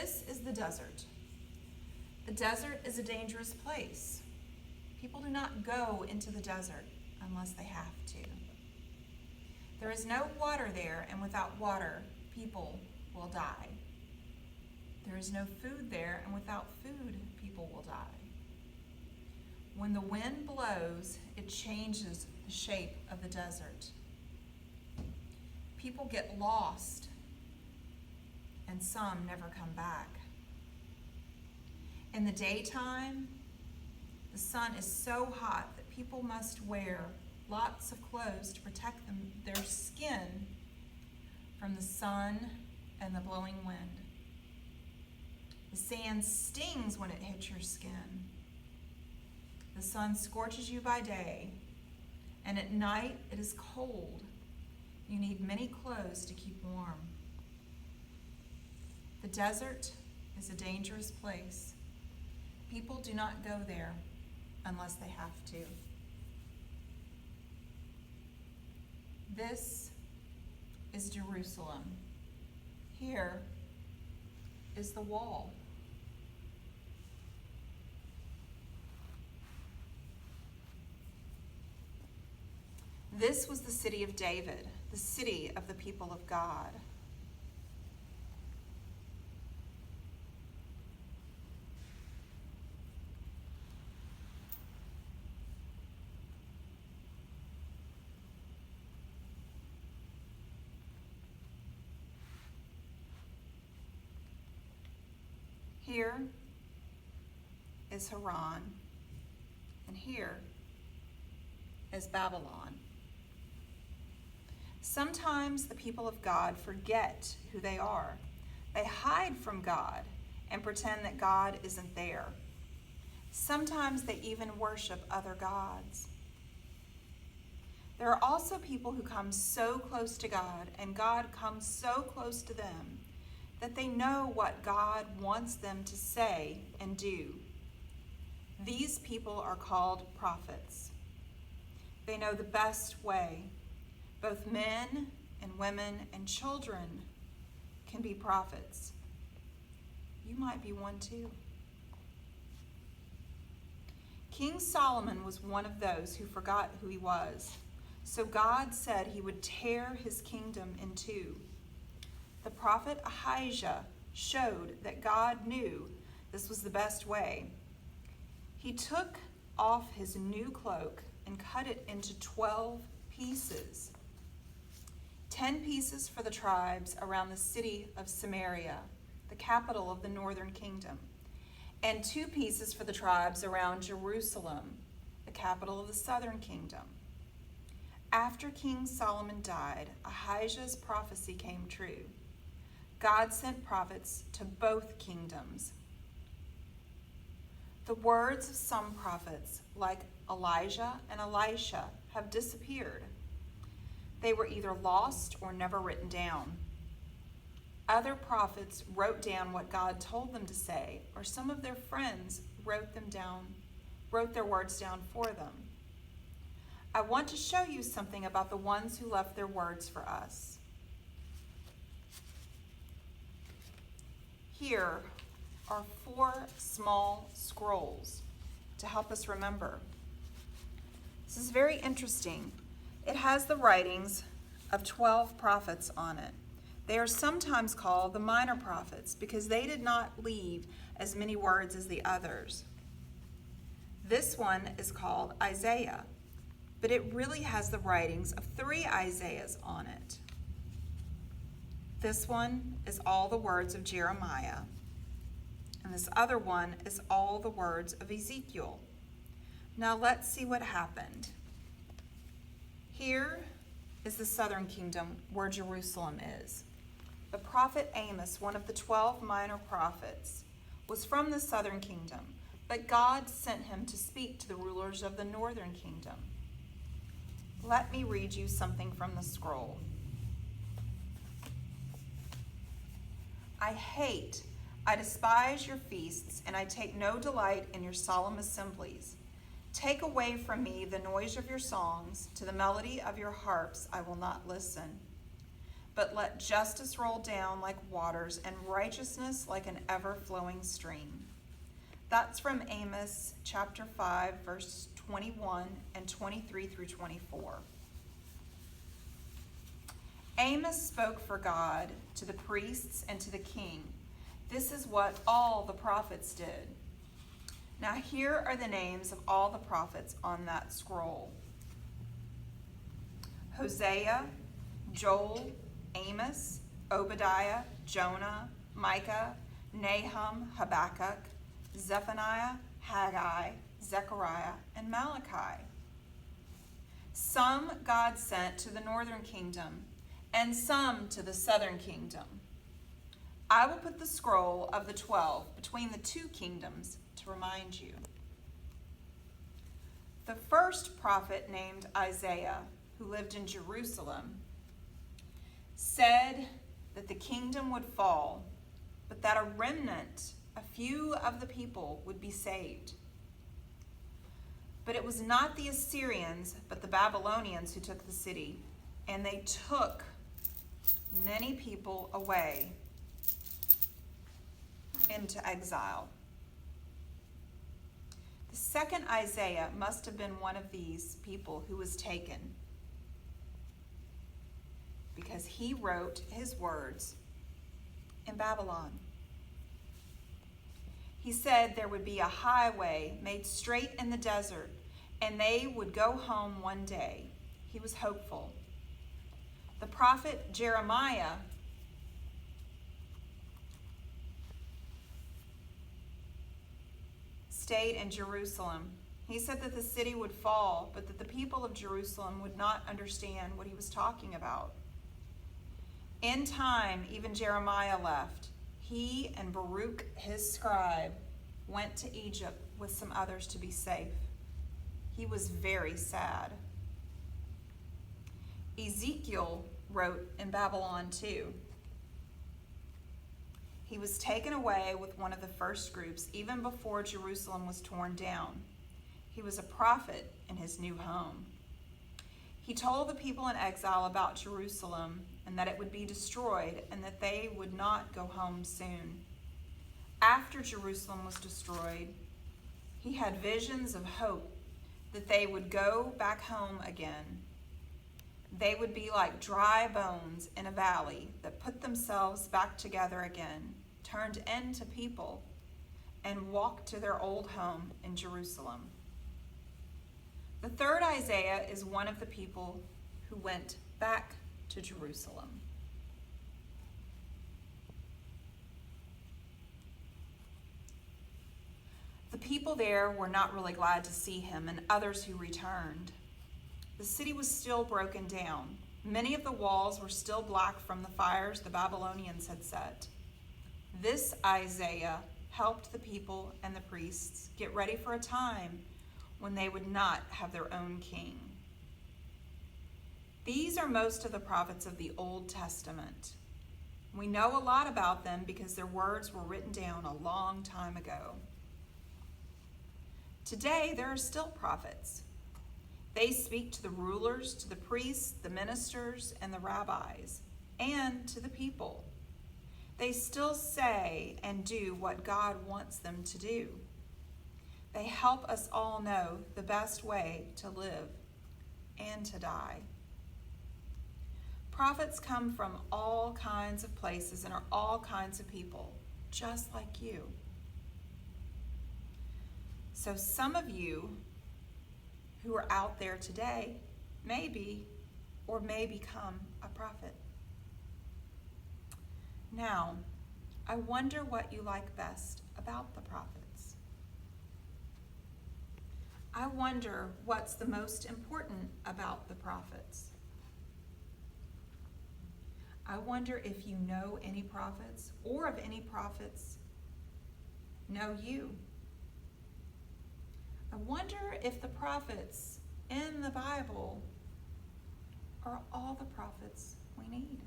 This is the desert. The desert is a dangerous place. People do not go into the desert unless they have to. There is no water there, and without water, people will die. There is no food there, and without food, people will die. When the wind blows, it changes the shape of the desert. People get lost, and some never come back. In the daytime, the sun is so hot that people must wear lots of clothes to protect their skin from the sun and the blowing wind. The sand stings when it hits your skin. The sun scorches you by day, and at night it is cold. You need many clothes to keep warm. The desert is a dangerous place. People do not go there unless they have to. This is Jerusalem. Here is the wall. This was the city of David, the city of the people of God. Here is Haran, and here is Babylon. Sometimes the people of God forget who they are. They hide from God and pretend that God isn't there. Sometimes they even worship other gods. There are also people who come so close to God, and God comes so close to them, that they know what God wants them to say and do. These people are called prophets. They know the best way. Both men and women and children can be prophets. You might be one too. King Solomon was one of those who forgot who he was. So God said he would tear his kingdom in two. The prophet Ahijah showed that God knew this was the best way. He took off his new cloak and cut it into 12 pieces. 10 pieces for the tribes around the city of Samaria, the capital of the northern kingdom, and 2 pieces for the tribes around Jerusalem, the capital of the southern kingdom. After King Solomon died, Ahijah's prophecy came true. God sent prophets to both kingdoms. The words of some prophets, like Elijah and Elisha, have disappeared. They were either lost or never written down. Other prophets wrote down what God told them to say, or some of their friends wrote their words down for them. I want to show you something about the ones who left their words for us. Here are 4 small scrolls to help us remember. This is very interesting. It has the writings of 12 prophets on it. They are sometimes called the minor prophets because they did not leave as many words as the others. This one is called Isaiah, but it really has the writings of 3 Isaiahs on it. This one is all the words of Jeremiah, and this other one is all the words of Ezekiel. Now let's see what happened. Here is the southern kingdom where Jerusalem is. The prophet Amos, one of the 12 minor prophets, was from the southern kingdom, but God sent him to speak to the rulers of the northern kingdom. Let me read you something from the scroll. I despise your feasts, and I take no delight in your solemn assemblies. Take away from me the noise of your songs. To the melody of your harps I will not listen. but let justice roll down like waters and righteousness like an ever-flowing stream. That's from Amos chapter 5, verse 21 and 23 through 24. Amos spoke for God to the priests and to the king. This is what all the prophets did. Now here are the names of all the prophets on that scroll: Hosea, Joel, Amos, Obadiah, Jonah, Micah, Nahum, Habakkuk, Zephaniah, Haggai, Zechariah, and Malachi. Some God sent to the northern kingdom, and some to the southern kingdom. I will put the scroll of the 12 between the two kingdoms to remind you. The first prophet, named Isaiah, who lived in Jerusalem, said that the kingdom would fall, but that a remnant, a few of the people, would be saved. But it was not the Assyrians, but the Babylonians who took the city, and they took many people away into exile. The second Isaiah must have been one of these people who was taken, because he wrote his words in Babylon. He said there would be a highway made straight in the desert, and they would go home one day. He was hopeful. The prophet Jeremiah stayed in Jerusalem. He said that the city would fall, but that the people of Jerusalem would not understand what he was talking about. In time, even Jeremiah left. He and Baruch, his scribe, went to Egypt with some others to be safe. He was very sad. Ezekiel wrote in Babylon too. He was taken away with one of the first groups, even before Jerusalem was torn down. He was a prophet in his new home. He told the people in exile about Jerusalem and that it would be destroyed and that they would not go home soon. After Jerusalem was destroyed, he had visions of hope that they would go back home again. They would be like dry bones in a valley that put themselves back together again, turned into people, and walked to their old home in Jerusalem. The third Isaiah is one of the people who went back to Jerusalem. The people there were not really glad to see him and others who returned. The city was still broken down. Many of the walls were still black from the fires the Babylonians had set. This Isaiah helped the people and the priests get ready for a time when they would not have their own king. These are most of the prophets of the Old Testament. We know a lot about them because their words were written down a long time ago. Today, there are still prophets. They speak to the rulers, to the priests, the ministers, and the rabbis, and to the people. They still say and do what God wants them to do. They help us all know the best way to live and to die. Prophets come from all kinds of places and are all kinds of people, just like you. So some of you who are out there today may be or may become a prophet. Now, I wonder what you like best about the prophets. I wonder what's the most important about the prophets. I wonder if you know any prophets or if any prophets know you. I wonder if the prophets in the Bible are all the prophets we need.